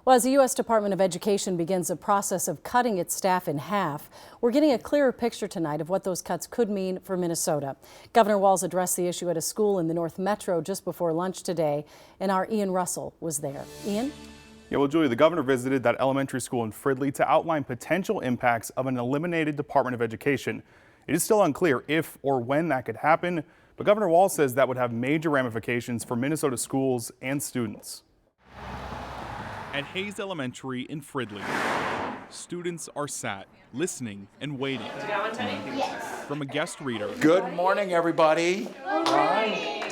Well, as the U.S. Department of Education begins a process of cutting its staff in half, we're getting a clearer picture tonight of what those cuts could mean for Minnesota. Governor Walz addressed the issue at a school in the North Metro just before lunch today, and our Ian Russell was there. Ian? Yeah, well, Julie, the governor visited that elementary school in Fridley to outline potential impacts of an eliminated Department of Education. It is still unclear if or when that could happen, but Governor Walz says that would have major ramifications for Minnesota schools and students. At Hayes Elementary in Fridley, students are sat, listening and waiting. Yes. From a guest reader. Good morning, everybody. Good morning.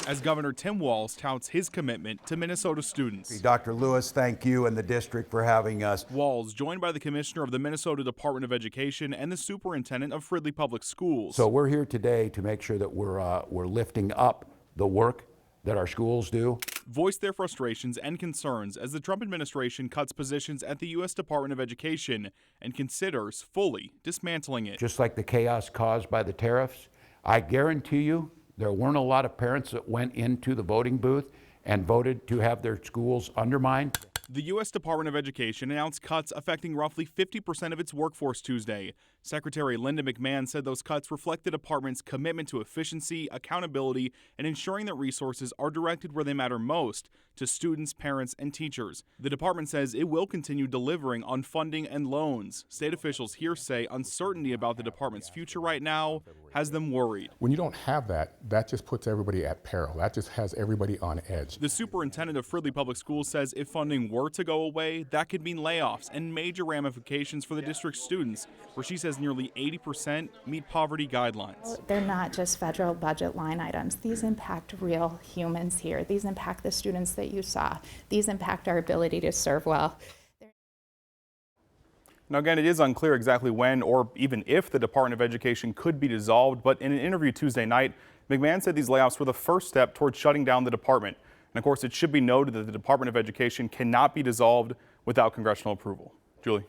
As Governor Tim Walz touts his commitment to Minnesota students. Dr. Lewis, thank you and the district for having us. Walz joined by the commissioner of the Minnesota Department of Education and the superintendent of Fridley Public Schools. So we're here today to make sure that we're lifting up the work that our schools do. Voiced their frustrations and concerns as the Trump administration cuts positions at the U.S. Department of Education and considers fully dismantling it. Just like the chaos caused by the tariffs, I guarantee you there weren't a lot of parents that went into the voting booth and voted to have their schools undermined. The U.S. Department of Education announced cuts affecting roughly 50% of its workforce Tuesday. Secretary Linda McMahon said those cuts reflect the department's commitment to efficiency, accountability, and ensuring that resources are directed where they matter most, to students, parents, and teachers. The department says it will continue delivering on funding and loans. State officials here say uncertainty about the department's future right now has them worried. When you don't have that, that just puts everybody at peril. That just has everybody on edge. The superintendent of Fridley Public Schools says if funding were to go away, that could mean layoffs and major ramifications for the district's students, where she says nearly 80% meet poverty guidelines. They're not just federal budget line items. These impact real humans here. These impact the students that you saw. These impact our ability to serve well. Now, again, it is unclear exactly when or even if the Department of Education could be dissolved, but in an interview Tuesday night, McMahon said these layoffs were the first step toward shutting down the department. And of course, it should be noted that the Department of Education cannot be dissolved without congressional approval. Julie.